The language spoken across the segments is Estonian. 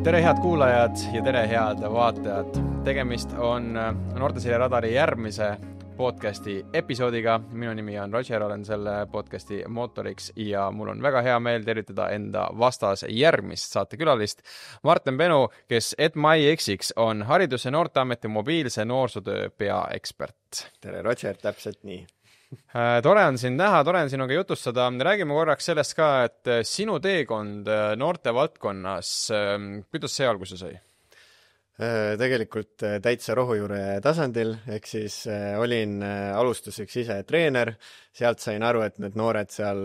Tere head kuulajad ja tere head vaatajad. Tegemist on Noorteselja Radari järgmise podcasti episoodiga. Minu nimi on Roger, olen selle podcasti mootoriks ja mul on väga hea meel tervitada enda vastas järgmist saatekülalist. Martin Benu, kes et ma ei eksiks, on Haridus- ja Noorteameti mobiilse noorsootöö peaekspert. Tere Roger, täpselt nii. Tore on sind näha, tore on sinuga jutustada. Räägime korraks sellest ka, et sinu teekond noorte valdkonnas, kuidas see alguse sai? Tegelikult täitsa rohujuure tasandil, ehk siis olin alustuseks ise treener, sealt sain aru, et need noored seal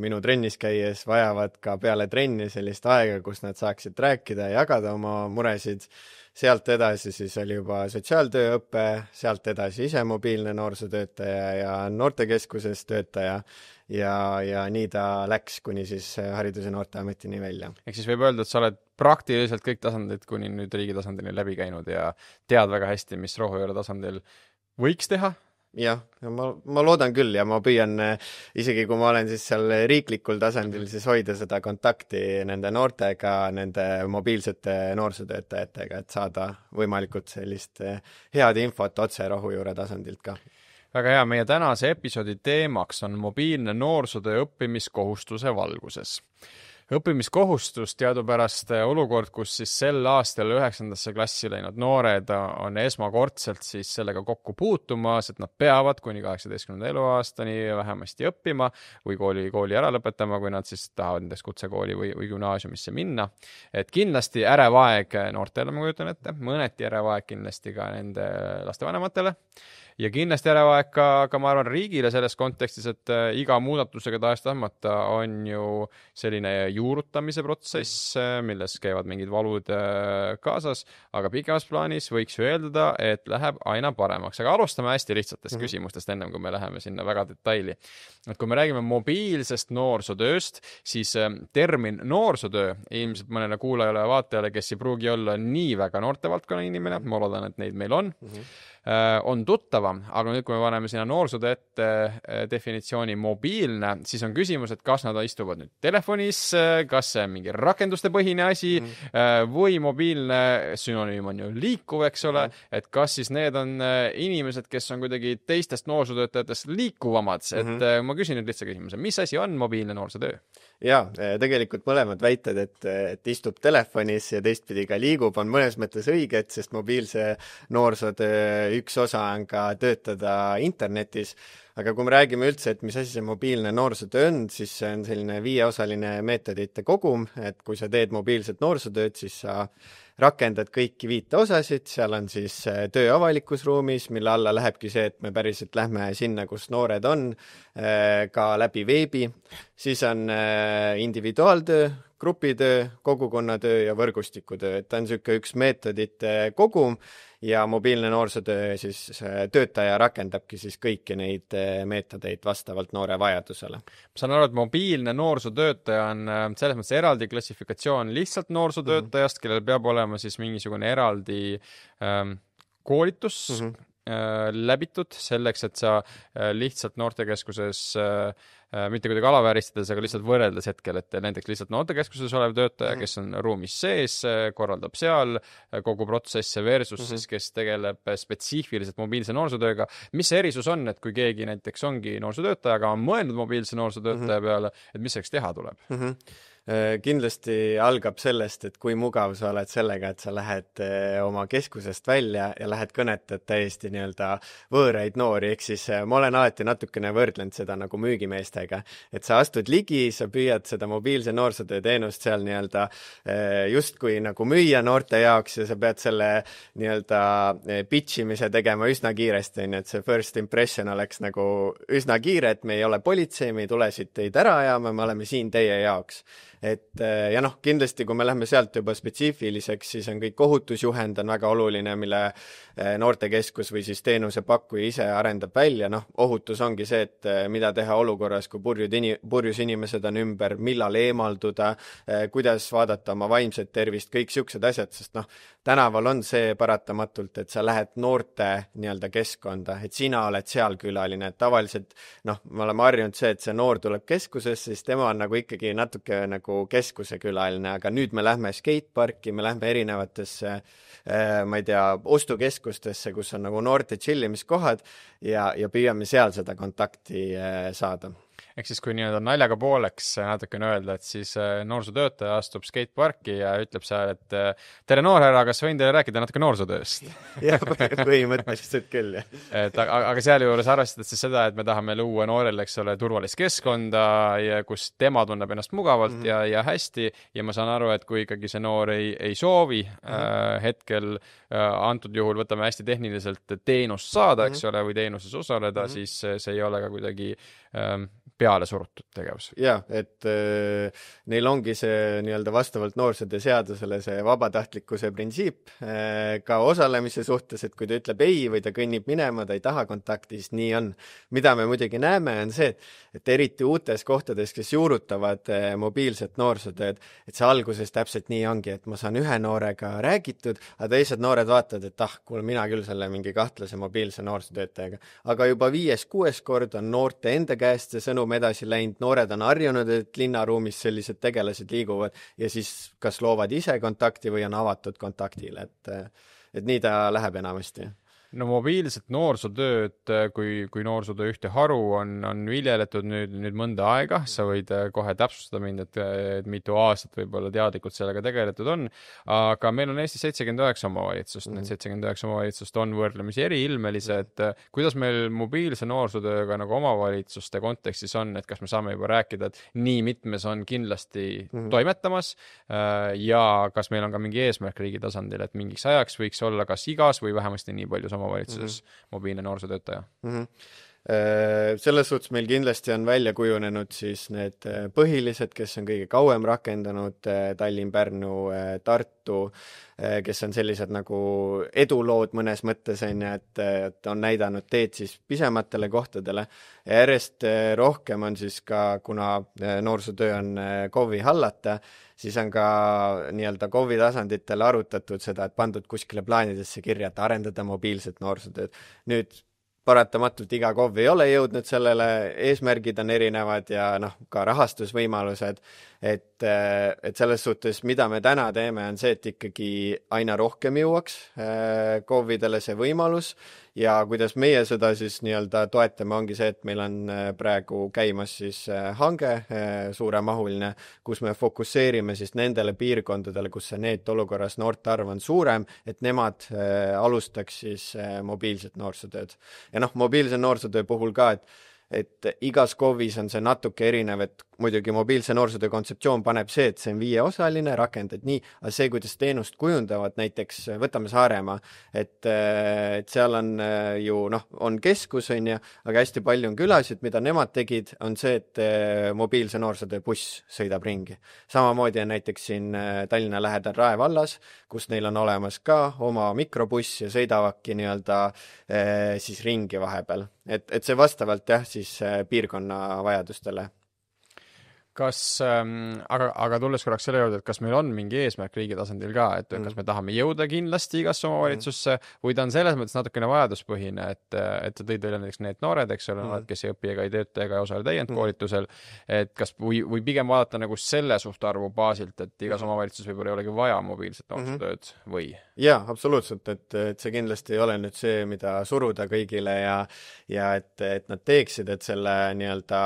minu trennis käies vajavad ka peale trenni sellist aega, kus nad saaksid rääkida ja jagada oma muresid. Sealt edasi siis oli juba sotsiaaltööõppe, sealt edasi ise mobiilne noorsootöötaja ja noortekeskuses töötaja ja nii ta läks kuni siis Haridus- ja Noorteametini välja. Ehk siis võib öelda, et sa oled praktiliselt kõik tasandid kuni nüüd riigi tasandini läbi käinud ja tead väga hästi, mis rohujuure tasandil võiks teha? Jah, ma loodan küll ja ma püüan isegi kui ma olen siis seal riiklikul tasandil, siis hoida seda kontakti nende noortega, nende mobiilsete noorsootöötajatega, et saada võimalikult sellist head infot otse rohujuure tasandilt ka. Väga hea, meie tänase episoodi teemaks on mobiilne noorsootöö õppimiskohustuse valguses. Õppimiskohustus teadupärast olukord, kus siis sel aastal 9. klassi läinud noored on esmakordselt siis sellega kokku puutumas, et nad peavad kuni 18. eluaastani vähemasti õppima või kooli ära lõpetama, kui nad siis tahavad näiteks kutsekooli või gümnaasiumisse minna. Et kindlasti ärev aeg noortele, ma kujutan ette, mõneti ärev aeg kindlasti ka nende lastevanematele. Ja kindlasti ärevaeg ka ma arvan riigile selles kontekstis, et iga muudatusega tahes-tahtmata on ju selline juurutamise protsess, milles käivad mingid valud kaasas, aga pikemas plaanis võiks ju eeldada, et läheb aina paremaks. Aga alustame hästi lihtsatest küsimustest ennem, kui me läheme sinna väga detaili. Et kui me räägime mobiilsest noorsootööst, siis termin noorsootöö ilmselt mõnele kuulajale ja vaatajale, kes ei pruugi olla nii väga noortevaldkonna inimene, ma loodan, et neid meil on tuttavam, aga nüüd, kui me paneme sinna noorsootöö ette definitsiooni mobiilne, siis on küsimus, et kas nad istuvad nüüd telefonis, kas see on mingi rakenduste põhine asi või mobiilne sünonüüm on ju liikuv, eks ole, et kas siis need on inimesed, kes on kuidagi teistest noorsootöötajatest liikuvamad, et ma küsin nüüd lihtsa küsimuse, mis asi on mobiilne noorsootöö? Jaa, tegelikult mõlemad väited, et istub telefonis ja teistpidi ka liigub, on mõnes mõttes õiged, sest mobiilse noorsootöö üks osa on ka töötada internetis, aga kui me räägime üldse, et mis asi see mobiilne noorsootöö on, siis see on selline 5-osaline meetodite kogum, et kui sa teed mobiilset noorsootööd, siis sa rakendad kõiki 5 osasid, seal on siis töö avalikus ruumis, mille alla lähebki see, et me päriselt lähme sinna, kus noored on, ka läbi veebi, siis on individuaaltöö, grupitöö, kogukonnatöö ja võrgustikutöö, et ta on niisugune üks meetodite kogum ja mobiilne noorsootöö siis töötaja rakendabki siis kõiki neid meetodeid vastavalt noore vajadusele. Ma saan aru, et mobiilne noorsootöötaja on selles mõttes eraldi klassifikatsioon lihtsalt noorsootöötajast, kellel peab olema siis mingisugune eraldi koolitus läbitud selleks, et sa lihtsalt noortekeskuses mitte kuidagi alavääristades, aga lihtsalt võrreldes hetkel, et näiteks lihtsalt noortekeskuses olev töötaja, kes on ruumis sees, korraldab seal kogu protsesse versus siis, kes tegeleb spetsiifiliselt mobiilse noorsootööga. Mis see erisus on, et kui keegi näiteks ongi noorsootöötaja, aga on mõelnud mobiilse noorsootöötaja peale, et mis selleks teha tuleb? Kindlasti algab sellest, et kui mugav sa oled sellega, et sa lähed oma keskusest välja ja lähed kõnetad täiesti nii-öelda võõraid noori, ehk siis ma olen alati natukene võrdlenud seda nagu müügimeestega, et sa astud ligi, sa püüad seda mobiilse noorsootöö teenust seal nii-öelda justkui nagu müüa noorte jaoks ja sa pead selle nii-öelda pitchimise tegema üsna kiiresti, et see first impression oleks nagu üsna kiire, et me ei ole politsei, me ei tule siit teid ära ajama, me oleme siin teie jaoks. Et ja kindlasti, kui me lähme sealt juba spetsiifiliseks, siis on kõik ohutusjuhend on väga oluline, mille noortekeskus või siis teenusepakkuja ise arendab välja. Ohutus ongi see, et mida teha olukorras, kui purjus inimesed on ümber, millal eemalduda, kuidas vaadata oma vaimset tervist, kõik siuksed asjad, sest tänaval on see paratamatult, et sa lähed noorte nii-öelda keskkonda, et sina oled seal külaline, et tavaliselt me oleme harjunud see, et see noor tuleb keskusesse, siis tema on nagu ikkagi natuke nagu nagu keskuse külaline, aga nüüd me lähme skateparki, me lähme erinevatesse ma ei tea, ostukeskustesse, kus on nagu noorte chillimiskohad ja püüame seal seda kontakti saada. Ehk siis, kui nii-öelda naljaga pooleks natukene öelda, et siis noorsootöötaja astub skateparki ja ütleb seal, et tere noorhärra, kas võin teile rääkida natuke noorsootööst? Jah, põhimõtteliselt küll, jah. Aga sealjuures arvestades siis seda, et me tahame luua noorele, eks ole, turvalist keskkonda, kus tema tunneb ennast mugavalt ja hästi ja ma saan aru, et kui ikkagi see noor ei soovi hetkel antud juhul võtame hästi tehniliselt teenust saada, eks ole, või teenuses osaleda, siis see ei ole ka kuidagi peale surutud tegevus. Jah, et neil ongi see nii-öelda vastavalt noorsootöö seadusele see vabatahtlikkuse printsiip ka osalemise suhtes, et kui ta ütleb ei või ta kõnnib minema, ta ei taha kontakti, siis nii on. Mida me muidugi näeme, on see, et eriti uutes kohtades, kes juurutavad mobiilset noorsootööd, et see alguses täpselt nii ongi, et ma saan ühe noorega räägitud, aga teised noored vaatavad, et kuule, mina küll selle mingi kahtlase mobiilse noorsootöötajaga. Aga juba 5-6 kord on noorte enda käest see sõnum edasi läinud, noored on harjunud, et linnaruumis sellised tegelased liiguvad ja siis kas loovad ise kontakti või on avatud kontaktile, et nii ta läheb enamasti. No mobiilset noorsootööd, kui noorsootöö ühte haru on viljeletud nüüd mõnda aega, sa võid kohe täpsustada mind, et mitu aastat võib-olla teadlikult sellega tegeletud on, aga meil on Eestis 79 omavalitsust, need 79 omavalitsust on võrdlemisi eriilmelised. Kuidas meil mobiilse noorsootööga nagu omavalitsuste kontekstis on, et kas me saame juba rääkida, et nii mitmes on kindlasti toimetamas ja kas meil on ka mingi eesmärk riigi tasandil, et mingiks ajaks võiks olla kas igas või vähemasti nii palju omavalitsuses mobiilne noorsootöötaja? Selles suhtes meil kindlasti on välja kujunenud siis need põhilised, kes on kõige kauem rakendanud, Tallinn, Pärnu, Tartu, kes on sellised nagu edulood mõnes mõttes, et on näidanud teed siis pisematele kohtadele. Ja järjest rohkem on siis ka, kuna noorsootöö on KOV-i hallata, siis on ka nii-öelda KOV-i tasanditel arutatud seda, et pandud kuskile plaanidesse kirja, et arendada mobiilset noorsootööd. Nüüd paratamatult iga KOV ei ole jõudnud sellele, eesmärgid on erinevad ja ka rahastusvõimalused, et selles suhtes, mida me täna teeme, on see, et ikkagi aina rohkem jõuaks KOV-idele see võimalus ja kuidas meie seda siis nii-öelda toetame, ongi see, et meil on praegu käimas siis hange suuremahuline, kus me fokusseerime siis nendele piirkondadele, kus see NEET-olukorras noorte arv on suurem, et nemad alustaks siis mobiilset noorsootööd. Ja mobiilse noorsootöö puhul ka, et igas KOV-is on see natuke erinev, et muidugi mobiilse noorsootöö kontseptsioon paneb see, et see on 5-osaline, rakendad nii, aga see, kuidas teenust kujundavad, näiteks võtame Saaremaa, et seal on ju, on keskus, aga hästi palju on külasid, mida nemad tegid, on see, et mobiilse noorsootöö buss sõidab ringi. Samamoodi on näiteks siin Tallinna lähedal Rae vallas, kus neil on olemas ka oma mikrobuss ja sõidavadki nii-öelda siis ringi vahepeal. Et see vastavalt siis piirkonna vajadustele. Aga tulles korraks selle juurde, et kas meil on mingi eesmärk riigi tasandil ka, et kas me tahame jõuda kindlasti igasse omavalitsusse või ta on selles mõttes natukene vajaduspõhine, et sa tõid veel näiteks need noored, eks ole, kes ei õpi ega ei tööta ega ei osale täiendkoolitusel, et kas või pigem vaadata nagu selle suhtarvu baasilt, et igas omavalitsus võib-olla ei olegi vaja mobiilset noorsootööd või? Jaa, absoluutselt, et see kindlasti ei ole nüüd see, mida suruda kõigile ja et nad teeksid, et selle nii-öelda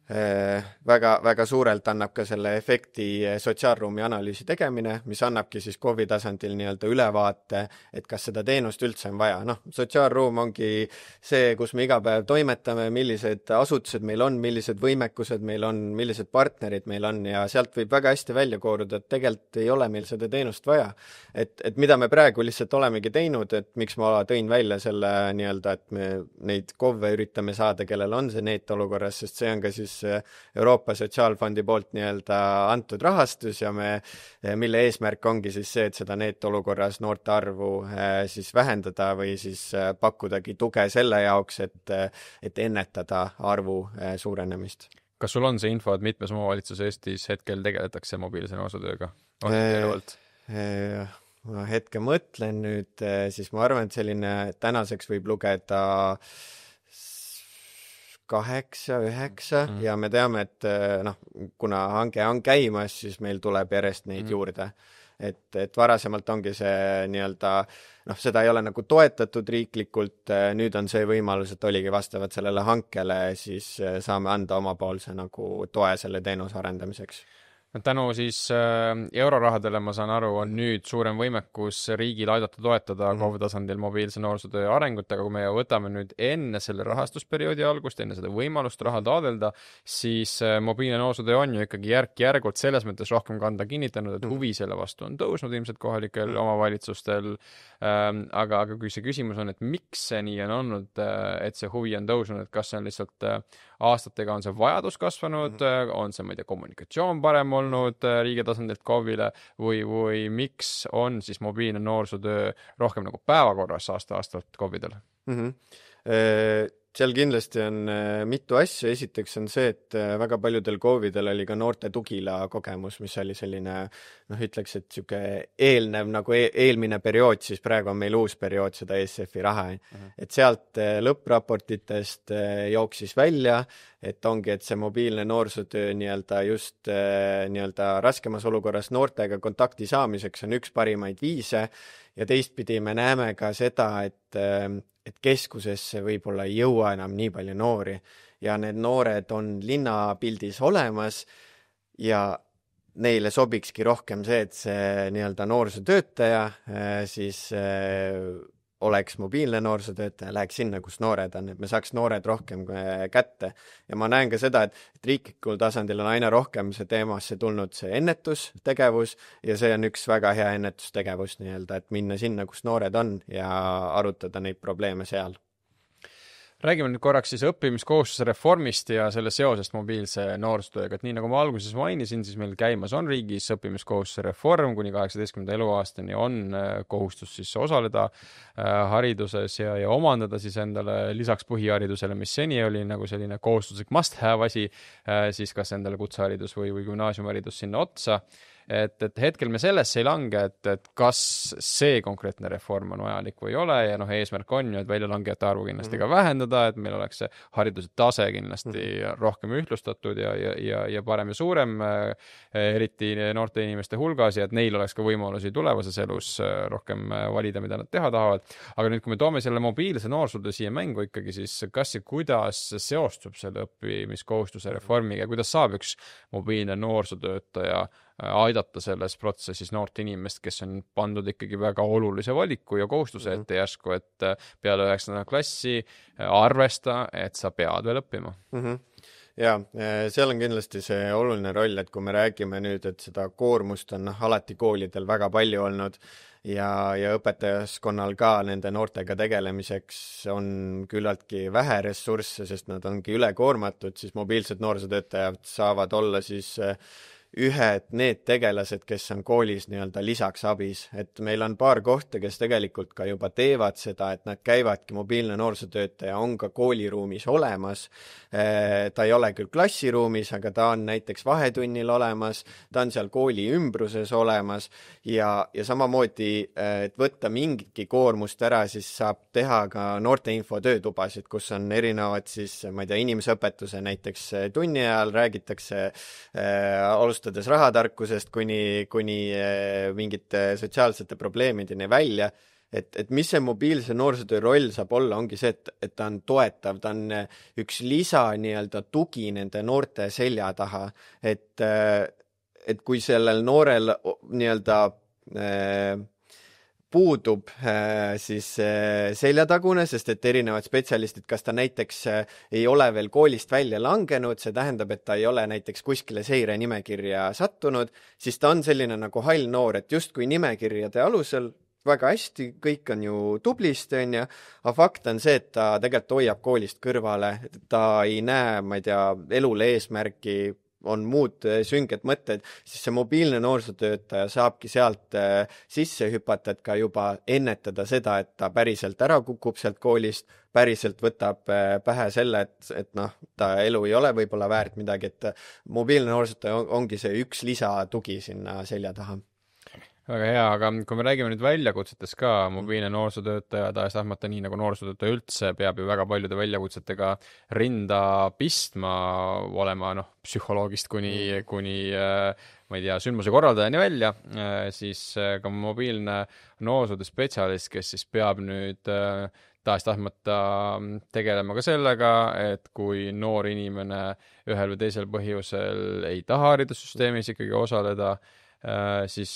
väga suurelt annab ka selle efekti sotsiaalruumi analüüsi tegemine, mis annabki siis KOV-i tasandil nii-öelda ülevaate, et kas seda teenust üldse on vaja. Sotsiaalruum ongi see, kus me iga päev toimetame, millised asutused meil on, millised võimekused meil on, millised partnerid meil on ja sealt võib väga hästi välja kooruda, et tegelikult ei ole meil seda teenust vaja. Et mida me praegu lihtsalt olemegi teinud, et miks ma tõin välja selle nii-öelda, et me neid KOV-e üritame saada, kellel on see NEET-olukorras, sest see on ka siis Euroopa Sotsiaalfondi poolt nii-öelda antud rahastus ja mille eesmärk ongi siis see, et seda NEET-olukorras noorte arvu siis vähendada või siis pakkudagi tuge selle jaoks, et ennetada arvu suurenemist. Kas sul on see info, et mitmes omavalitsus Eestis hetkel tegeletakse mobiilse noorsootööga? On teeluvalt? Ma hetke mõtlen nüüd, siis ma arvan, et selline tänaseks võib lugeda 8-9 ja me teame, et kuna hange on käimas, siis meil tuleb järjest neid juurde. Et varasemalt ongi see nii-öelda, seda ei ole nagu toetatud riiklikult, nüüd on see võimalus, et oligi vastavalt sellele hankele, siis saame anda omapoolse nagu toe selle teenuse arendamiseks. Tänu siis eurorahadele, ma saan aru, on nüüd suurem võimekus riigil aidata toetada KOV tasandil mobiilse noorsootöö arengut, aga kui me võtame nüüd enne selle rahastusperioodi algust, enne seda võimalust raha taadelda, siis mobiilne noorsootöö on ju ikkagi järk-järgult selles mõttes rohkem kanda kinnitanud, et huvi selle vastu on tõusnud ilmselt kohalikel omavalitsustel, aga kui see küsimus on, et miks see nii on olnud, et see huvi on tõusnud, et kas see on lihtsalt aastatega on see vajadus kasvanud, on see, ma ei tea, kommunikatsioon parem olnud riigi tasandilt KOV-ile või miks on siis mobiilne noorsootöö rohkem nagu päevakorras aasta-aastalt KOV-idel? Seal kindlasti on mitu asja. Esiteks on see, et väga paljudel KOV-idel oli ka noorte tugila kogemus, mis oli selline, ütleks, et siuke eelnev nagu eelmine periood, siis praegu on meil uus periood seda ESF-i raha. Et sealt lõppraportitest jooksis välja, et ongi, et see mobiilne noorsootöö nii-öelda just nii-öelda raskemas olukorras noortega kontakti saamiseks on üks parimaid viise ja teistpidi me näeme ka seda, et keskusesse võib-olla ei jõua enam nii palju noori ja need noored on linnapildis olemas ja neile sobikski rohkem see, et see nii-öelda noorsootöötaja siis oleks mobiilne noorsootöötaja, läheks sinna, kus noored on, et me saaks noored rohkem kätte. Ja ma näen ka seda, et riiklikul tasandil on aina rohkem see teemasse tulnud see ennetustegevus ja see on üks väga hea ennetustegevus nii-öelda, et minna sinna, kus noored on ja arutada neid probleeme seal. Räägime nüüd korraks siis õppimiskohustuse reformist ja selle seosest mobiilse noorsootööga, et nii nagu ma alguses mainisin, siis meil käimas on riigis õppimiskohustuse reform, kuni 18. eluaastani on kohustus siis osaleda hariduses ja omandada siis endale lisaks põhiharidusele, mis seni oli nagu selline kohustuslik must-have asi, siis kas endale kutseharidus või gümnaasiumiharidus sinna otsa. Et hetkel me sellesse ei lange, et kas see konkreetne reform on vajalik või ei ole ja eesmärk on ju, et väljalangejate arvu kindlasti ka vähendada, et meil oleks see hariduse tase kindlasti rohkem ühtlustatud ja parem ja suurem, eriti noorte inimeste hulgas ja et neil oleks ka võimalusi tulevases elus rohkem valida, mida nad teha tahavad. Aga nüüd, kui me toome selle mobiilse noorsootöö siia mängu ikkagi, siis kas ja kuidas seostub selle õppimiskohustuse reformiga ja kuidas saab üks mobiilne noorsootöötaja aidata selles protsessis noort inimest, kes on pandud ikkagi väga olulise valiku ja kohustuse ette järsku, et peale 9. klassi arvesta, et sa pead veel õppima. Ja seal on kindlasti see oluline roll, et kui me räägime nüüd, et seda koormust on alati koolidel väga palju olnud ja õpetajaskonnal ka nende noortega tegelemiseks on küllaltki vähe ressursse, sest nad ongi ülekoormatud, siis mobiilsed noorsootöötajad saavad olla siis need tegelased, kes on koolis nii-öelda lisaks abis, et meil on paar kohta, kes tegelikult ka juba teevad seda, et nad käivadki, mobiilne noorsootöötaja on ka kooliruumis olemas, ta ei ole küll klassiruumis, aga ta on näiteks vahetunnil olemas, ta on seal kooli ümbruses olemas ja samamoodi, et võtta mingitki koormust ära, siis saab teha ka noorteinfo töötubasid, kus on erinevad siis, ma ei tea, inimesõpetuse näiteks tunni ajal räägitakse alustades rahatarkusest kuni mingite sotsiaalsete probleemideni välja, et mis see mobiilse noorsootöö roll saab olla, ongi see, et ta on toetav, ta on üks lisa nii-öelda tugi nende noorte selja taha, et kui sellel noorel nii-öelda puudub siis seljatagune, sest et erinevad spetsialistid, kas ta näiteks ei ole veel koolist välja langenud, see tähendab, et ta ei ole näiteks kuskile seire nimekirja sattunud, siis ta on selline nagu hall noor, et justkui nimekirjade alusel väga hästi, kõik on ju tublisti, on ja, aga fakt on see, et ta tegelikult hoiab koolist kõrvale, ta ei näe, ma ei tea, elule eesmärki, on muud sünged mõtted, siis see mobiilne noorsootöötaja saabki sealt sisse hüpata, et ka juba ennetada seda, et ta päriselt ära kukub sealt koolist, päriselt võtab pähe selle, et ta elu ei ole võib-olla väärt midagi, et mobiilne noorsootöötaja ongi see üks lisatugi sinna selja taha. väga hea, aga kui me räägime nüüd väljakutsetest ka, mobiilne noorsootöötaja tahes-tahtmata, nii nagu noorsootöötaja üldse, peab ju väga paljude väljakutsetega rinda pistma, olema psühholoogist kuni ma ei tea, sündmuse korraldajani välja, siis ka mobiilne noorsootöö spetsialist, kes siis peab nüüd tahes-tahtmata tegelema ka sellega, et kui noor inimene ühel või teisel põhjusel ei taha haridussüsteemis ikkagi osaleda, siis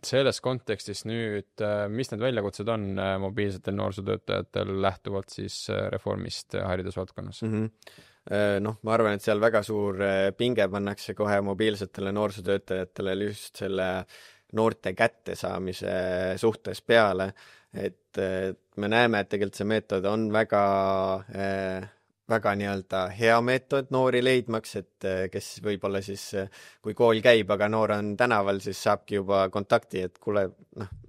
selles kontekstis nüüd, mis need väljakutsed on mobiilsetel noorsootöötajatel lähtuvalt siis reformist haridusvaldkonnas? Ma arvan, et seal väga suur pinge pannakse kohe mobiilsetele noorsootöötajatele just selle noorte kättesaamise suhtes peale, et me näeme, et tegelikult see meetod on väga nii-öelda hea meetod noori leidmaks, et kes võib-olla siis, kui kool käib, aga noor on tänaval, siis saabki juba kontakti, et kuule,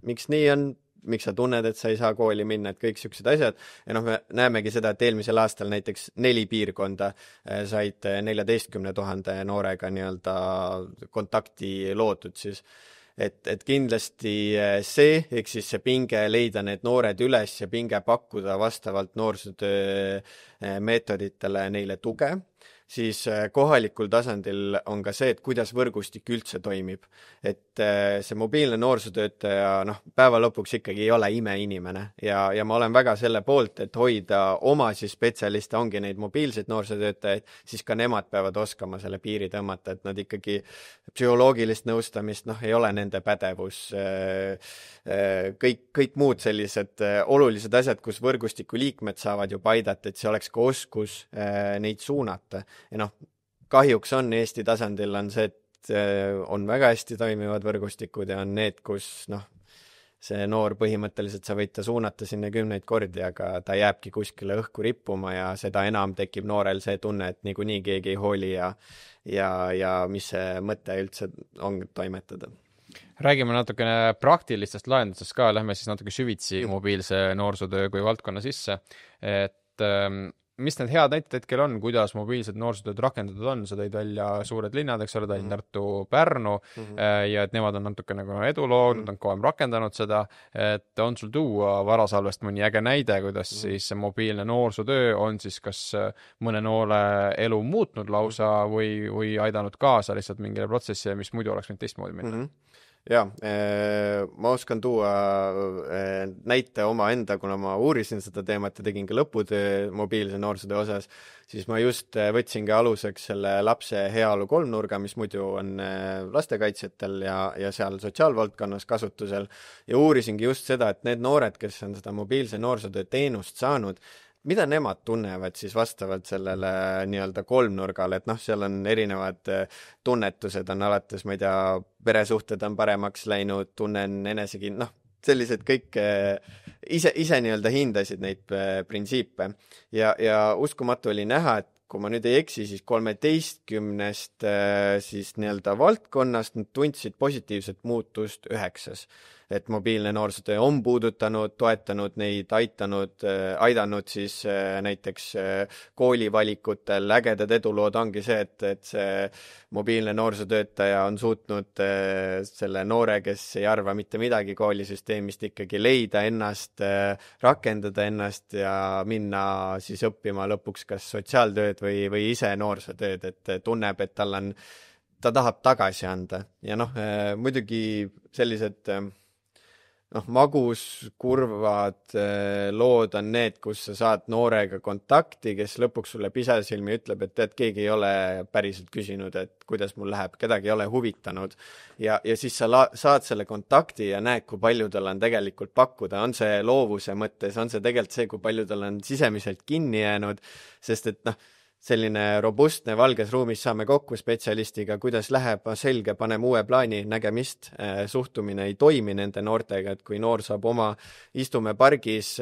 miks nii on, miks sa tunned, et sa ei saa kooli minna, et kõik siuksed asjad. Ja me näemegi seda, et eelmisel aastal näiteks 4 piirkonda said 14 000 noorega nii-öelda kontakti loodud siis. Et kindlasti see, ehk siis see pinge leida need noored üles ja pinge pakkuda vastavalt noorsootöö meetoditele neile tuge, siis kohalikul tasandil on ka see, et kuidas võrgustik üldse toimib. Et see mobiilne noorsootöötaja, päeva lõpuks ikkagi ei ole imeinimene ja ma olen väga selle poolt, et hoida oma siis spetsialiste, ongi neid mobiilseid noorsootöötajaid, siis ka nemad peavad oskama selle piiri tõmmata, et nad ikkagi psühholoogilist nõustamist, ei ole nende pädevus, kõik muud sellised olulised asjad, kus võrgustiku liikmed saavad juba aidata, et see oleks ka oskus neid suunata. Ja kahjuks on Eesti tasandil on see, et on väga hästi toimivad võrgustikud ja on need, kus see noor põhimõtteliselt sa võid ta suunata sinna 10 kordi, aga ta jääbki kuskile õhku rippuma ja seda enam tekib noorel see tunne, et niikuinii keegi ei hooli ja mis see mõte üldse on toimetada. Räägime natukene praktilistest lahendustest ka, lähme siis natuke süvitsi mobiilse noorsootöö kui valdkonna sisse, et mis need head näited hetkel on, kuidas mobiilsed noorsootööd rakendatud on, sa tõid välja suured linnad, eks ole, Tallinn, Tartu, Pärnu, ja et nemad on natuke nagu eduloo, nad on kauem rakendanud seda, et on sul tuua Varasalvest mõni äge näide, kuidas siis mobiilne noorsootöö on siis kas mõne noole elu muutnud lausa või aidanud kaasa lihtsalt mingile protsessile, mis muidu oleks võinud teistmoodi minna? Jaa, ma oskan tuua näite oma enda, kuna ma uurisin seda teemat ja tegin ka lõputöö mobiilse noorsootöö osas, siis ma just võtsingi aluseks selle lapse heaolu kolmnurga, mis muidu on lastekaitsjatel ja seal sotsiaalvaldkonnas kasutusel ja uurisingi just seda, et need noored, kes on seda mobiilse noorsootöö teenust saanud, mida nemad tunnevad siis vastavalt sellele nii-öelda kolmnurgale, et seal on erinevad tunnetused, on alates, ma ei tea, peresuhted on paremaks läinud, tunnen enesegi, sellised kõik ise nii-öelda hindasid neid printsiipe ja uskumatu oli näha, et kui ma nüüd ei eksi, siis 13 siis nii-öelda valdkonnast nad tundsid positiivset muutust 9. Et mobiilne noorsootöö on puudutanud, toetanud neid, aidanud siis näiteks koolivalikutel. Ägedad edulood ongi see, et see mobiilne noorsootöötaja on suutnud selle noore, kes ei arva mitte midagi koolisüsteemist, ikkagi leida ennast, rakendada ennast ja minna siis õppima lõpuks kas sotsiaaltööd või ise noorsootööd, et tunneb, et ta tahab tagasi anda. Ja muidugi sellised magus, kurvad lood on need, kus sa saad noorega kontakti, kes lõpuks sulle pisasilmi ütleb, et tead, keegi ei ole päriselt küsinud, et kuidas mul läheb, kedagi ei ole huvitanud. Ja siis sa saad selle kontakti ja näed, kui palju tal on tegelikult pakkuda. On see loovuse mõttes, on see tegelikult see, kui palju tal on sisemiselt kinni jäänud, sest et selline robustne valges ruumis saame kokku spetsialistiga, kuidas läheb, selge, paneme uue plaani, nägemist, suhtumine ei toimi nende noortega, et kui noor saab istume pargis,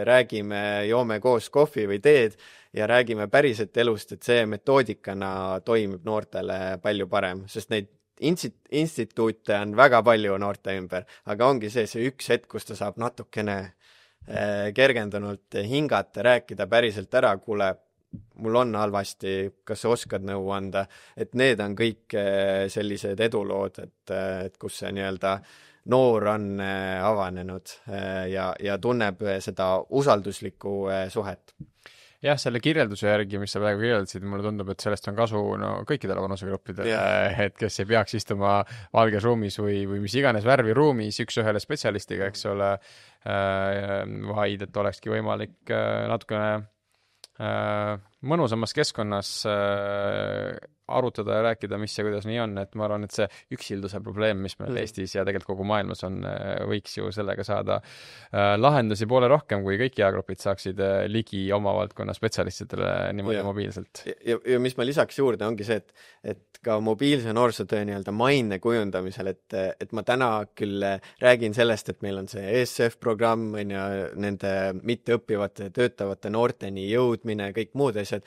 räägime, joome koos kohvi või teed ja räägime päriselt elust, et see metoodikana toimib noortele palju parem, sest neid instituute on väga palju noorte ümber, aga ongi see üks hetk, kus ta saab natukene kergendunult hingata, rääkida päriselt ära, kuule, mul on halvasti, kas sa oskad nõu anda, et need on kõik sellised edulood, et kus see nii-öelda noor on avanenud ja tunneb seda usalduslikku suhet. Jah, selle kirjelduse järgi, mis sa praegu kirjeldasid, mulle tundub, et sellest on kasu kõikidele vanusegruppidele, et kes ei peaks istuma valges ruumis või mis iganes värvi ruumis üks-ühele spetsialistiga, eks ole, vaid et olekski võimalik natukene mõnusamas keskkonnas arutada ja rääkida, mis ja kuidas nii on, et ma arvan, et see üksilduse probleem, mis meil Eestis ja tegelikult kogu maailmas on, võiks ju sellega saada lahendusi poole rohkem, kui kõik eagrupid saaksid ligi oma valdkonna spetsialistidele niimoodi mobiilselt. Ja mis ma lisaks juurde, ongi see, et ka mobiilse noorsootöö nii-öelda maine kujundamisel, et ma täna küll räägin sellest, et meil on see ESF-programm, nende mitteõppivate töötavate noorteni jõudmine, kõik muud asjad,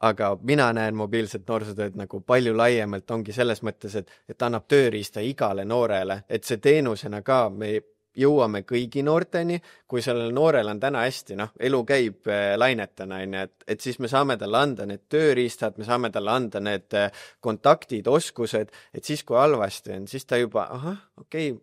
aga mina näen mobiilset noorsootööd nagu palju laiemalt ongi selles mõttes, et annab tööriista igale noorele, et see teenusena ka me jõuame kõigi noorteni, kui sellel noorel on täna hästi, elu käib lainetena, et siis me saame talle anda need tööriistad, me saame talle anda need kontaktid, oskused, et siis kui halvasti on, siis ta juba, okei,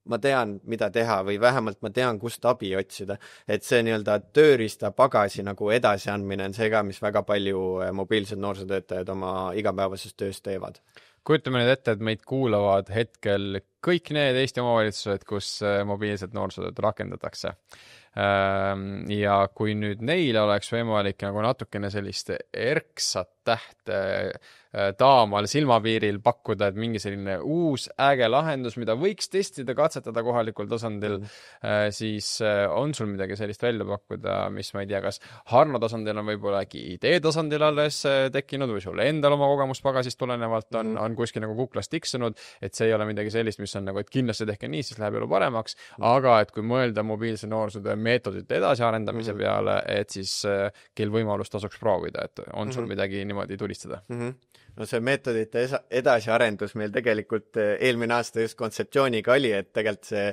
ma tean, mida teha või vähemalt ma tean, kust abi otsida. Et see nii-öelda tööriista pagasi nagu edasiandmine on see ka, mis väga palju mobiilsed noorsootöötajad oma igapäevases töös teevad. Kujutame nüüd ette, et meid kuulavad hetkel kõik need Eesti omavalitsused, kus mobiilset noorsootööd rakendatakse. Ja kui nüüd neil oleks võimalik nagu natukene sellist erksat tähte taamal silmapiiril pakkuda, et mingi selline uus äge lahendus, mida võiks testida, katsetada kohalikul tasandil, siis on sul midagi sellist välja pakkuda, mis ma ei tea, kas Harno tasandil on võib-olla äkki idee tasandil alles tekkinud või sul endal oma kogemuspagasist tulenevalt on kuskil nagu kuklas tiksunud, et see ei ole midagi sellist, mis on nagu, et kindlasti tehke nii, siis läheb elu paremaks, aga et kui mõelda mobiilse noorsootöö meetodite edasiarendamise peale, et siis kel võimalus tasuks proovida, et on sul midagi niimoodi tulistada? No see meetodite edasiarendus meil tegelikult eelmine aasta just kontseptsiooniga oli, et tegelikult see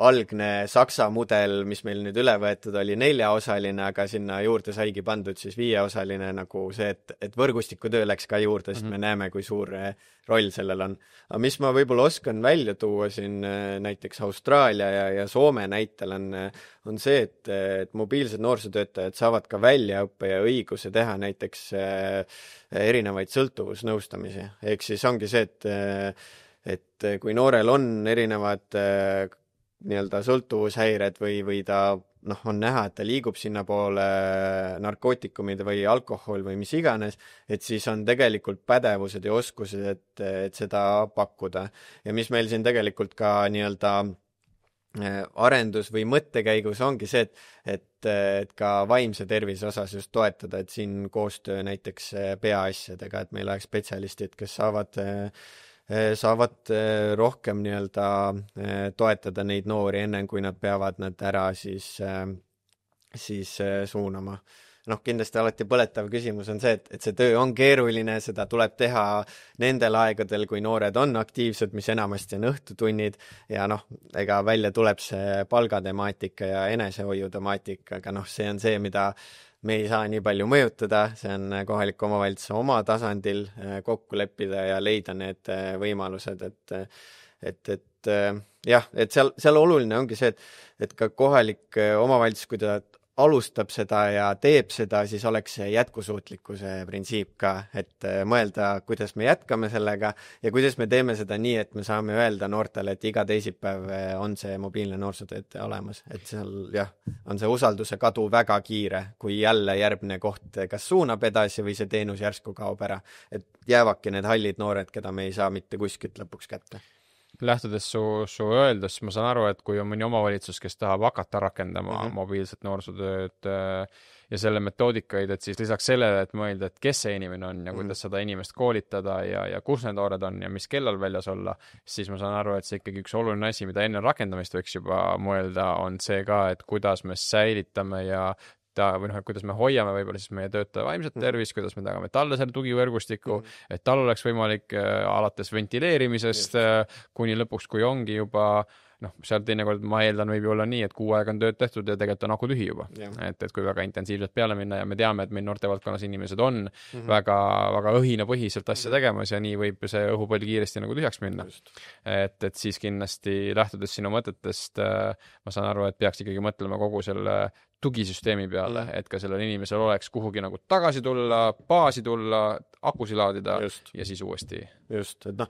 algne Saksa mudel, mis meil nüüd üle võetud, oli 4-osaline, aga sinna juurde saigi pandud siis 5-osaline nagu see, et võrgustikutöö läks ka juurde, sest me näeme, kui suur roll sellel on. Aga mis ma võib-olla oskan välja tuua siin näiteks Austraalia ja Soome näitel on see, et mobiilsed noorsootöötajad saavad ka väljaõppe ja õiguse teha näiteks erinevaid sõltuvusnõustamisi. Ehk siis ongi see, et kui noorel on erinevad nii-öelda sõltuvushäired või ta on näha, et ta liigub sinna poole narkootikumid või alkohol või mis iganes, et siis on tegelikult pädevused ja oskused, et seda pakkuda. Ja mis meil siin tegelikult ka nii-öelda arendus või mõttekäigus ongi see, et ka vaimse tervise osas just toetada, et siin koostöö näiteks peaasjadega, et meil oleks spetsialistid, kes saavad rohkem nii-öelda toetada neid noori enne, kui nad peavad nad ära siis suunama. Kindlasti alati põletav küsimus on see, et see töö on keeruline, seda tuleb teha nendel aegadel, kui noored on aktiivsed, mis enamasti on õhtutunnid ja ega välja tuleb see palgatemaatika ja enesehoiu temaatika, aga see on see, mida me ei saa nii palju mõjutada, see on kohaliku omavalitsuse oma tasandil kokku leppida ja leida need võimalused, et seal oluline ongi see, et ka kohalik omavalitsus, kui ta alustab seda ja teeb seda, siis oleks see jätkusuutlikkuse printsiip ka, et mõelda, kuidas me jätkame sellega ja kuidas me teeme seda nii, et me saame öelda noortele, et iga teisipäev on see mobiilne noorsootöötaja olemas, et seal on see usalduse kadu väga kiire, kui jälle järgmine koht kas suunab edasi või see teenus järsku kaob ära, et jäävadki need hallid noored, keda me ei saa mitte kuskilt lõpuks kätte. Lähtudes su öeldust, ma saan aru, et kui on mõni omavalitsus, kes tahab hakata rakendama mobiilset noorsootööd ja selle metoodikaid, et siis lisaks sellele, et mõelda, et kes see inimene on ja kuidas seda inimest koolitada ja kus need noored on ja mis kellal väljas olla, siis ma saan aru, et see ikkagi üks oluline asi, mida enne rakendamist võiks juba mõelda, on see ka, et kuidas me säilitame ja kuidas me hoiame võib-olla siis meie töötaja vaimset tervist, kuidas me tagame talle selle tugivõrgustiku, et tal oleks võimalik alates ventileerimisest kuni lõpuks, kui ongi juba seal teinekord ma eeldan, võib ju olla nii, et 6 aega on tööd tehtud ja tegelikult on aku tühi juba. Jah. Et kui väga intensiivselt peale minna ja me teame, et meil noortevaldkonnas inimesed on väga, väga õhinapõhiselt asja tegemas ja nii võib see õhupall kiiresti nagu tühjaks minna. Et siis kindlasti lähtudes sinu mõtetest, ma saan aru, et peaks ikkagi mõtlema kogu selle tugisüsteemi peale, et ka sellel inimesel oleks kuhugi nagu tagasi tulla, baasi tulla, akusi laadida ja siis uuesti. Just, et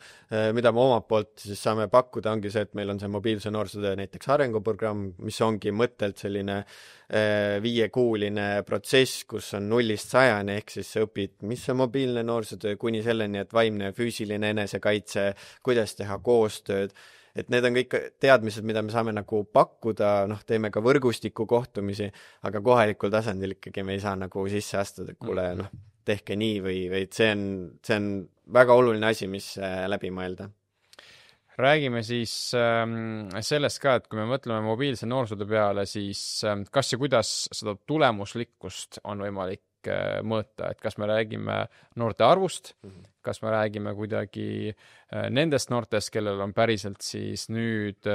mida me omalt poolt siis saame pakkuda, ongi see, et meil on see mobiilse noorsootöö näiteks arenguprogramm, mis ongi mõttelt selline 5-kuuline protsess, kus on 0-100, ehk siis sa õpid, mis on mobiilne noorsootöö kuni selleni, et vaimne ja füüsiline enesekaitse, kuidas teha koostööd, et need on kõik teadmised, mida me saame nagu pakkuda, teeme ka võrgustiku kohtumisi, aga kohalikul tasandil ikkagi me ei saa nagu sisse astuda, kuule, tehke nii või see on väga oluline asi, mis läbi mõelda. Räägime siis sellest ka, et kui me mõtleme mobiilse noorsootöö peale, siis kas ja kuidas seda tulemuslikkust on võimalik mõõta, et kas me räägime noorte arvust, kas me räägime kuidagi nendest noortest, kellel on päriselt siis nüüd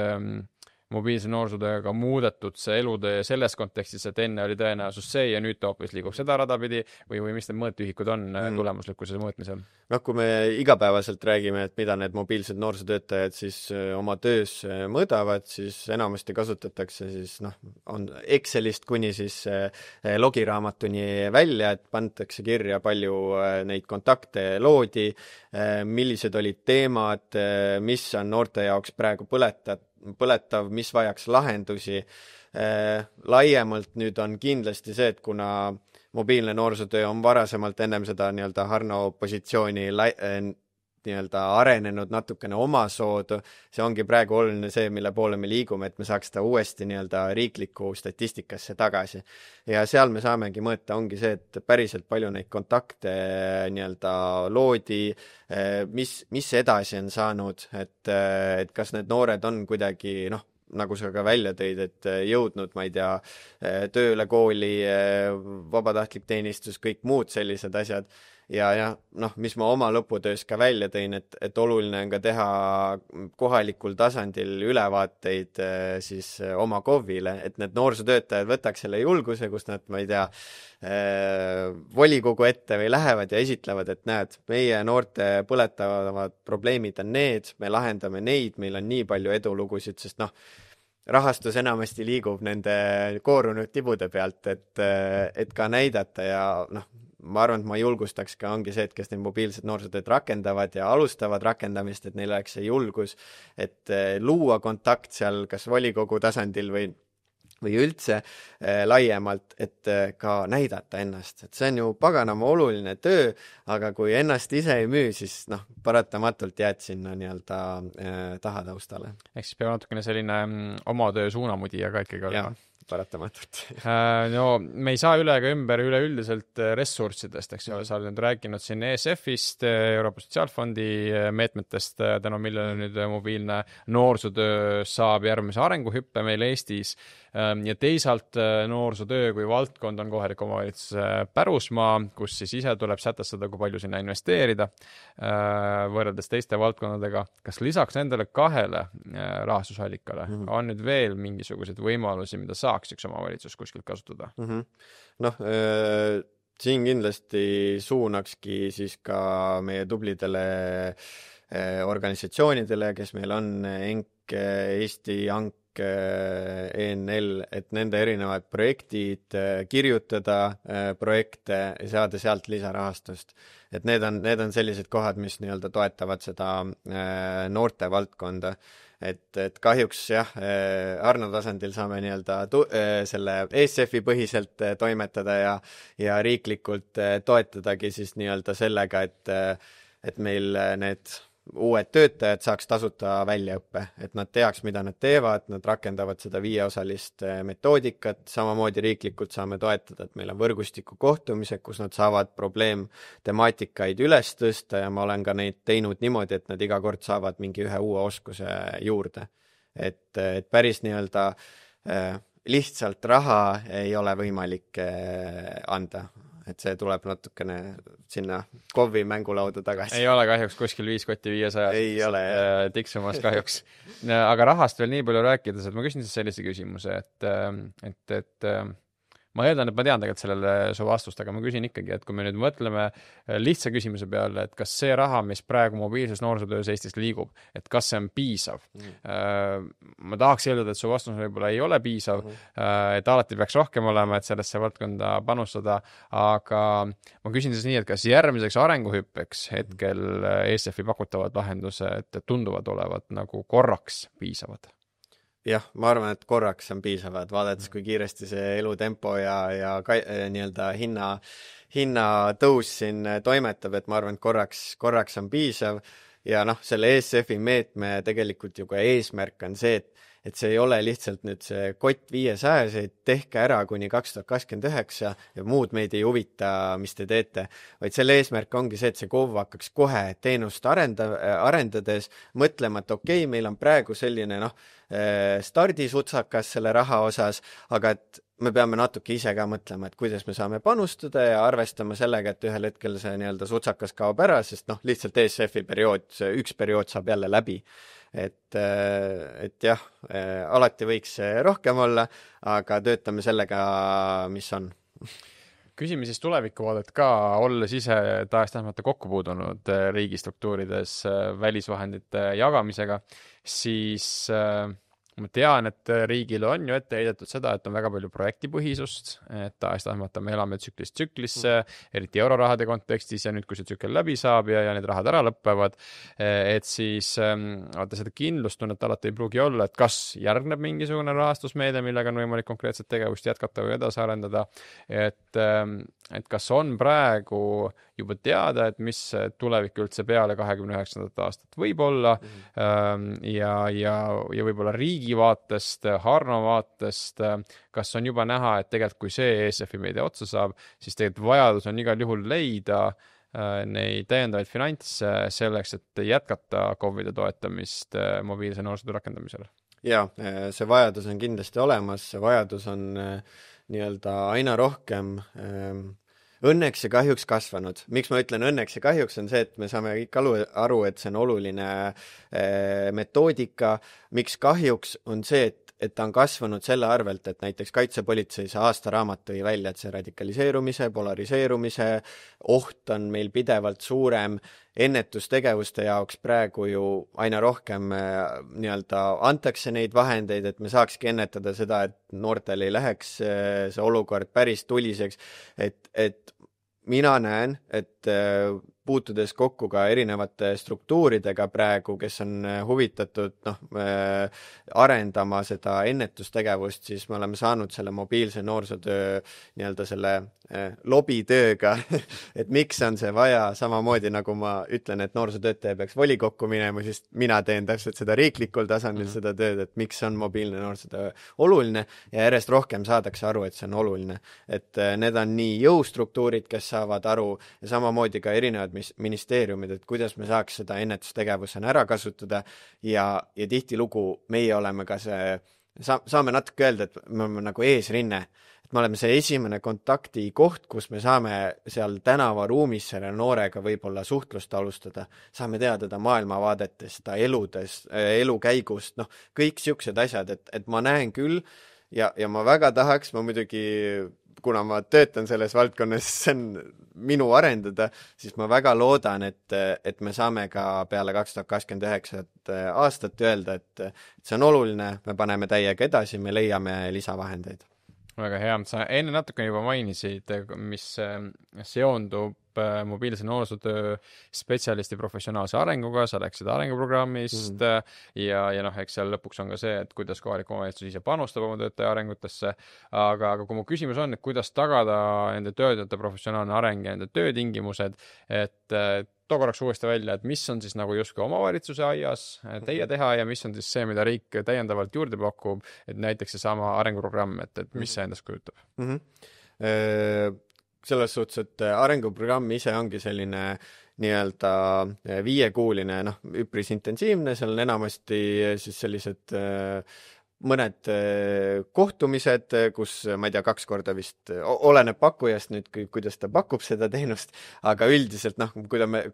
mobiilse noorsootööga muudetud see elutöö selles kontekstis, et enne oli tõenäosus see ja nüüd ta hoopis liigub seda rada pidi või mis need mõõtühikud on tulemuslikkuse mõõtmisel? Kui me igapäevaselt räägime, et mida need mobiilsed noorsootöötajad siis oma töös mõõdavad, siis enamasti kasutatakse siis on Excelist kuni siis logiraamatuni välja, et pantakse kirja, palju neid kontakte loodi, millised olid teemad, mis on noorte jaoks praegu põletav, mis vajaks lahendusi. Laiemalt nüüd on kindlasti see, et kuna mobiilne noorsootöö on varasemalt ennem seda nii-öelda Harno positsiooni nii-öelda arenenud natukene omasoodu, see ongi praegu oluline see, mille poole me liigume, et me saaks seda uuesti nii-öelda riiklikku statistikasse tagasi. Ja seal me saamegi mõõta, ongi see, et päriselt palju neid kontakte nii-öelda loodi, mis edasi on saanud, et kas need noored on kuidagi, nagu sa ka välja tõid, et jõudnud, ma ei tea, tööle, kooli, vabatahtlik teenistus, kõik muud sellised asjad. Ja mis ma oma lõputöös ka välja tõin, et oluline on ka teha kohalikul tasandil ülevaateid siis oma KOV-ile, et need noorsootöötajad võtaks selle julguse, kus nad, ma ei tea, volikogu ette või lähevad ja esitlevad, et näed, meie noorte põletavad probleemid on need, me lahendame neid, meil on nii palju edulugusid, sest rahastus enamasti liigub nende koorunud tibude pealt, et ka näidata ja ma arvan, et ma julgustaks ka, ongi see, et kes need mobiilsed noorsootööd rakendavad ja alustavad rakendamist, et neil oleks see julgus, et luua kontakt seal kas volikogu tasandil või üldse laiemalt, et ka näidata ennast. Et see on ju paganama oluline töö, aga kui ennast ise ei müü, siis paratamatult jääd sinna nii-öelda tahataustale. Ehk siis peab natukene selline oma töö suunamudija ka ikkagi olema. Paratamatult. Me ei saa üle ega ümber üleüldiselt ressurssidest, eks ole, sa oled nüüd rääkinud siin ESF-ist, Euroopa Sotsiaalfondi meetmetest, tänu millele nüüd mobiilne noorsootöö saab järgmise arenguhüppe meil Eestis ja teisalt noorsootöö kui valdkond on kohaliku omavalitsuse pärusmaa, kus siis ise tuleb sätestada, kui palju sinna investeerida võrreldes teiste valdkondadega. Kas lisaks nendele 2 rahastusallikale on nüüd veel mingisuguseid võimalusi, mida saaks üks omavalitsus kuskilt kasutada? Siin kindlasti suunakski siis ka meie tublidele organisatsioonidele, kes meil on ENK, Eesti Ank, ENL, et nende erinevad projektid kirjutada, projekte ja saada sealt lisarahastust. Et need on sellised kohad, mis nii-öelda toetavad seda noorte valdkonda. Et kahjuks Arno tasandil saame nii-öelda selle ESF-i põhiselt toimetada ja riiklikult toetadagi siis nii-öelda sellega, et meil need uued töötajad saaks tasuta väljaõppe, et nad teaks, mida nad teevad, nad rakendavad seda 5-osalist metoodikat, samamoodi riiklikult saame toetada, et meil on võrgustiku kohtumised, kus nad saavad probleemtemaatikaid üles tõsta ja ma olen ka neid teinud niimoodi, et nad iga kord saavad mingi ühe uue oskuse juurde. Et päris nii-öelda lihtsalt raha ei ole võimalik anda. et see tuleb natukene sinna KOV-i mängulauda tagasi. Ei ole kahjuks kuskil 5 kotti 500 ei ole, jah. Tiksumas kahjuks. Aga rahast veel nii palju rääkides, et ma küsin siis sellise küsimuse, et ma eeldan, et ma tean tegelikult sellele su vastust, aga ma küsin ikkagi, et kui me nüüd mõtleme lihtsa küsimuse peale, et kas see raha, mis praegu mobiilses noorsootöös Eestis liigub, et kas see on piisav? Ma tahaks eeldada, et su vastus võib-olla ei ole piisav, et alati peaks rohkem olema, et sellesse valdkonda panustada, aga ma küsin siis nii, et kas järgmiseks arenguhüppeks hetkel ESF-i pakutavad lahendused tunduvad olevat nagu korraks piisavad? Jah, ma arvan, et korraks on piisavad, vaadates, kui kiiresti see elutempo ja nii-öelda hinna tõus siin toimetab, et ma arvan, et korraks on piisav ja selle ESF-i meetme tegelikult ju ka eesmärk on see, et see ei ole lihtsalt nüüd see kott 500-seid, tehke ära kuni 2029 ja muud meid ei huvita, mis te teete, vaid selle eesmärk ongi see, et see KOV hakkaks kohe teenust arendades mõtlema, et okei, meil on praegu selline stardisutsakas selle raha osas, aga et me peame natuke ise ka mõtlema, et kuidas me saame panustada ja arvestama sellega, et ühel hetkel see nii-öelda sutsakas kaob ära, sest lihtsalt ESF-i periood, see üks periood saab jälle läbi. Et jah, alati võiks rohkem olla, aga töötame sellega, mis on. Küsime siis tulevikuvaadet ka, olles ise tahes-tahtmata kokku puudunud riigistruktuurides välisvahendite jagamisega, siis ma tean, et riigil on ju ette heidetud seda, et on väga palju projektipõhisust, et tahes-tahtmata me elame tsüklisse, eriti eurorahade kontekstis ja nüüd, kui see tsükkel läbi saab ja need rahad ära lõppevad, et siis seda kindlustunnet alati ei pruugi olla, et kas järgneb mingisugune rahastusmeede, millega on võimalik konkreetset tegevust jätkata või edasi arendada, et kas on praegu juba teada, et mis tulevik üldse peale 29. aastat võib olla ja võib-olla riigi vaatest, Harno vaatest, kas on juba näha, et tegelikult kui see ESF-i meede otsa saab, siis tegelikult vajadus on igal juhul leida neid täiendavaid finantse selleks, et jätkata KOV-ide toetamist mobiilse noorsootöö rakendamisel. Jaa, see vajadus on kindlasti olemas, see vajadus on nii-öelda aina rohkem õnneks ja kahjuks kasvanud. Miks ma ütlen õnneks ja kahjuks on see, et me saame kõik aru, et see on oluline metoodika. Miks kahjuks on see, et ta on kasvanud selle arvelt, et näiteks Kaitsepolitsei see aastaraamat tõi välja, et see radikaliseerumise, polariseerumise oht on meil pidevalt suurem. Ennetustegevuste jaoks praegu ju aina rohkem nii-öelda antakse neid vahendeid, et me saakski ennetada seda, et noortel ei läheks see olukord päris tuliseks, et mina näen, et puutudes kokku ka erinevate struktuuridega praegu, kes on huvitatud arendama seda ennetustegevust, siis me oleme saanud selle mobiilse noorsootöö nii-öelda selle lobitööga, et miks on see vaja, samamoodi nagu ma ütlen, et noorsootöötaja peaks volikokku minema, siis mina teen täpselt seda riiklikul tasandil seda tööd, et miks on mobiilne noorsootöö oluline ja järjest rohkem saadakse aru, et see on oluline. Et need on nii jõustruktuurid, kes saavad aru ja samamoodi ka erinevad ministeeriumid, et kuidas me saaks seda ennetustegevusena ära kasutada ja tihtilugu meie oleme ka saame natuke öelda, et me oleme nagu eesrinne, et me oleme see esimene kontakti koht, kus me saame seal tänavaruumis selle noorega võib-olla suhtlust alustada, saame teada ta maailmavaadetest, ta elukäigust, kõik siuksed asjad, et ma näen küll ja ma väga tahaks, ma muidugi kuna ma töötan selles valdkonnas, see on minu arendada, siis ma väga loodan, et me saame ka peale 2029 aastat öelda, et see on oluline, me paneme täiega edasi, me leiame lisavahendeid. Väga hea. Sa enne natuke juba mainisid, mis seondub mobiilse noorsootöö spetsialisti professionaalse arenguga, sa läksid arenguprogrammist ja eks seal lõpuks on ka see, et kuidas kohalik omavalitsus ise panustab oma töötaja arengutesse, aga kui mu küsimus on, et kuidas tagada nende töötajate professionaalne areng ja nende töötingimused, et too korraks uuesti välja, et mis on siis nagu justkui omavalitsuse aias teie teha ja mis on siis see, mida riik täiendavalt juurde pakub, et näiteks see sama arenguprogramm, et mis see endast kujutab? Selles suhtes, et arenguprogramm ise ongi selline nii-öelda 5-kuuline, üpris intensiivne, seal on enamasti siis sellised mõned kohtumised, kus ma ei tea, 2 korda vist, oleneb pakkujast nüüd, kuidas ta pakub seda teenust, aga üldiselt noh,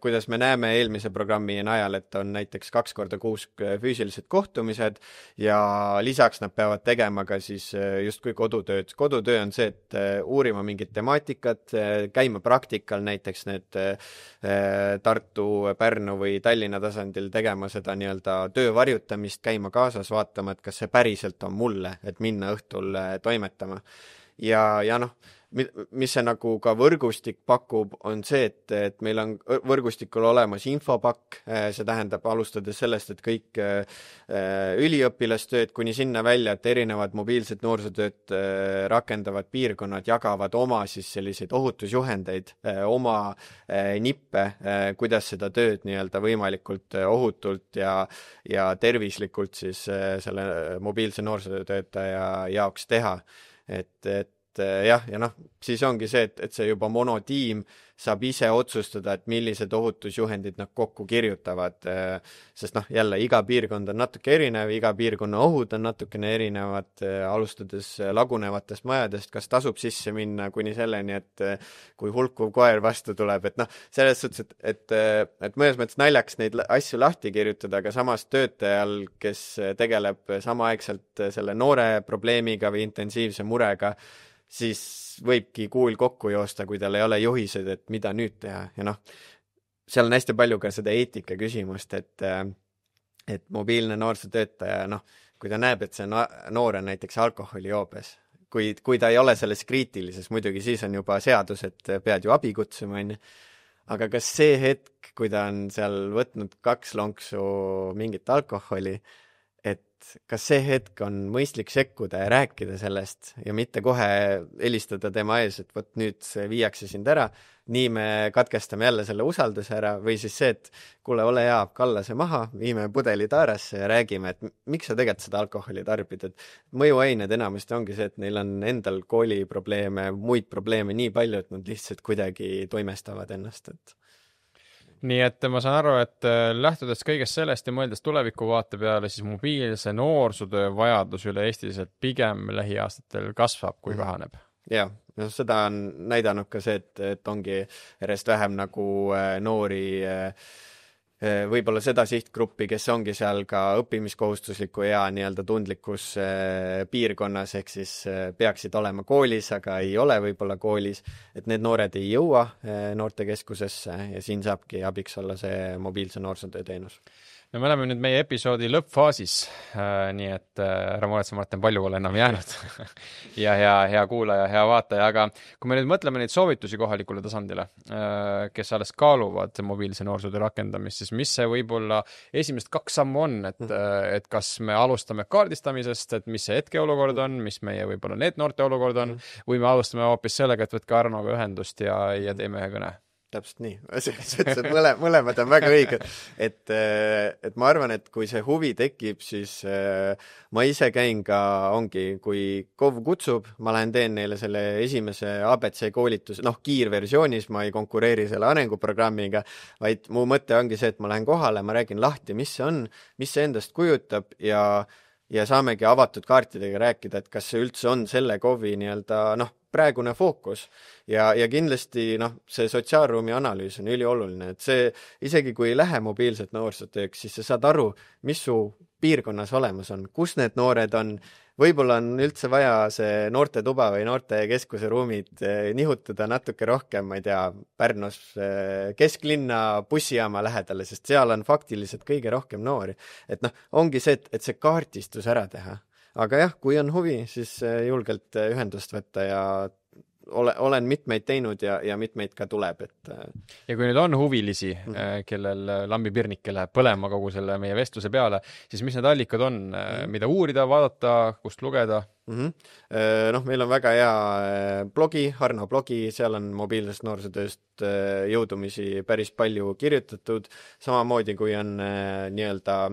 kuidas me näeme eelmise programmi najal, et on näiteks 2 korda kuus füüsilised kohtumised ja lisaks nad peavad tegema ka siis justkui kodutööd. Kodutöö on see, et uurima mingit temaatikat, käima praktikal, näiteks need Tartu, Pärnu või Tallinna tasandil tegema seda nii-öelda töö varjutamist, käima kaasas, vaatama, et kas see päriselt on mulle, et minna õhtul toimetama. Ja noh, mis see nagu ka võrgustik pakub, on see, et meil on võrgustikul olemas infopakk, see tähendab alustades sellest, et kõik üliõpilastööd kuni sinna välja, et erinevad mobiilsed noorsootööd rakendavad piirkonnad jagavad oma siis selliseid ohutusjuhendeid, oma nippe, kuidas seda tööd nii-öelda võimalikult ohutult ja tervislikult siis selle mobiilse noorsootöötaja jaoks teha. Et jah, ja noh, siis ongi see, et see juba monotiim saab ise otsustada, et millised ohutusjuhendid nad kokku kirjutavad, sest noh, jälle iga piirkond on natuke erinev, iga piirkonna ohud on natukene erinevad, alustades lagunevatest majadest, kas tasub sisse minna kuni selleni, et kui hulkuv koer vastu tuleb, et noh, selles suhtes, et mõnes mõttes naljaks neid asju lahti kirjutada, aga samas töötajal, kes tegeleb samaaegselt selle noore probleemiga või intensiivse murega, siis võibki kuul kokku joosta, kui tal ei ole juhised, et mida nüüd teha. Ja noh, seal on hästi palju ka seda eetika küsimust, et mobiilne noorsootöötaja, noh, kui ta näeb, et see noor on näiteks alkoholijoobes, kui ta ei ole selles kriitilises, muidugi siis on juba seadus, et pead ju abi kutsuma, aga kas see hetk, kui ta on seal võtnud 2 lonksu mingit alkoholi, et kas see hetk on mõistlik sekkuda ja rääkida sellest ja mitte kohe helistada tema ees, et võt nüüd viiakse sind ära, nii me katkestame jälle selle usalduse ära, või siis see, et kuule, ole hea, kalla see maha, viime pudeli taarasse ja räägime, et miks sa tegelikult seda alkoholi tarbid, et mõjuained enamasti ongi see, et neil on endal kooliprobleeme, muid probleeme nii palju, et nad lihtsalt kuidagi toimestavad ennast, et nii et ma saan aru, et lähtudes kõigest sellest ja mõeldes tulevikuvaate peale, siis mobiilse noorsootöö vajadus üle Eestis, et pigem lähiaastatel kasvab, kui kahaneb. Jah, no seda on näidanud ka see, et ongi järjest vähem nagu noori võib-olla seda sihtgruppi, kes ongi seal ka õppimiskohustusliku ja nii-öelda tundlikus piirkonnas, ehk siis peaksid olema koolis, aga ei ole võib-olla koolis, et need noored ei jõua noortekeskusesse ja siin saabki abiks olla see mobiilse noorsootöö teenus. No me oleme nüüd meie episoodi lõppfaasis, nii et ära muretse, Martin, palju pole enam jäänud ja hea kuulaja, hea vaataja, aga kui me nüüd mõtleme neid soovitusi kohalikule tasandile, kes alles kaaluvad mobiilse noorsootöö rakendamist, siis mis see võib-olla esimesed 2 sammu on, et kas me alustame kaardistamisest, et mis see hetkeolukord on, mis meie võib-olla need noorte olukord on, või me alustame hoopis sellega, et võtke Arnoga ühendust ja teeme ühe kõne? Täpselt nii, sa ütlesid, mõlemad on väga õiged, et ma arvan, et kui see huvi tekib, siis ma ise käin ka, kui KOV kutsub, ma lähen teen neile selle esimese ABC koolituse, noh, kiirversioonis, ma ei konkureeri selle arenguprogrammiga, vaid mu mõte ongi see, et ma lähen kohale, ma räägin lahti, mis see on, mis see endast kujutab ja saamegi avatud kaartidega rääkida, et kas see üldse on selle KOV-i nii-öelda, noh, praegune fookus ja kindlasti see sotsiaalruumi analüüs on ülioluline, et see isegi kui ei lähe mobiilselt noorsootööks, siis sa saad aru, mis su piirkonnas olemas on, kus need noored on, võib-olla on üldse vaja see noortetuba või noortekeskuse ruumid nihutada natuke rohkem, ma ei tea, Pärnus kesklinna bussijaama lähedale, sest seal on faktiliselt kõige rohkem noori. Et ongi see, et see kaartistus ära teha. Aga jah, kui on huvi, siis julgelt ühendust võtta ja olen mitmeid teinud ja mitmeid ka tuleb. Ja kui nüüd on huvilisi, kellel lambipirnike läheb põlema kogu selle meie vestluse peale, siis mis need allikad on, mida uurida, vaadata, kust lugeda? Meil on väga hea blogi, Arno blogi, seal on mobiilsest noorsootööst jõudumisi päris palju kirjutatud, samamoodi kui on nii-öelda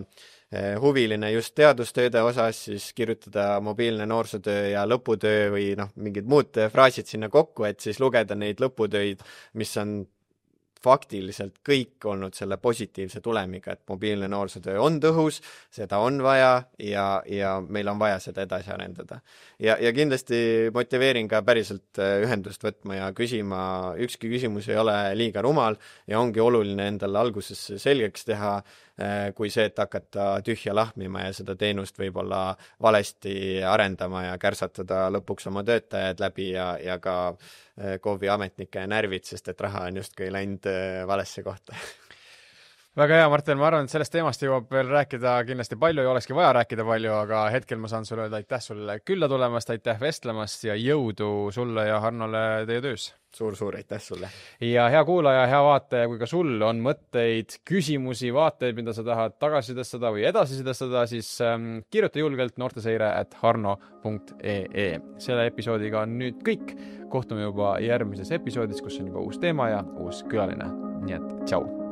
huviline just teadustööde osas, siis kirjutada mobiilne noorsootöö ja lõputöö või mingid muud fraasid sinna kokku, et siis lugeda neid lõputöid, mis on faktiliselt kõik olnud selle positiivse tulemiga, et mobiilne noorsootöö on tõhus, seda on vaja ja meil on vaja seda edasi arendada. Ja kindlasti motiveerin ka päriselt ühendust võtma ja küsima, ükski küsimus ei ole liiga rumal ja ongi oluline endale alguses selgeks teha, kui see, et hakata tühja lahmima ja seda teenust võib-olla valesti arendama ja kärsatada lõpuks oma töötajad läbi ja ka KOV-i ametnike närvid, sest et raha on justkui läinud valesse kohta. Väga hea, Martin, ma arvan, et sellest teemast jõuab veel rääkida kindlasti palju ja olekski vaja rääkida palju, aga hetkel ma saan sulle öelda aitäh sulle külla tulemast, aitäh vestlemast ja jõudu sulle ja Harnole teie töös. Suur aitäh sulle. Ja hea kuulaja, hea vaataja, kui ka sul on mõtteid, küsimusi, vaateid, mida sa tahad tagasisidestada või edasisidestada, siis kirjuta julgelt noorteseire@harno.ee. Selle episoodiga on nüüd kõik. Kohtume juba järgmises episoodis, kus on juba uus teema ja uus külaline. Nii et tšau!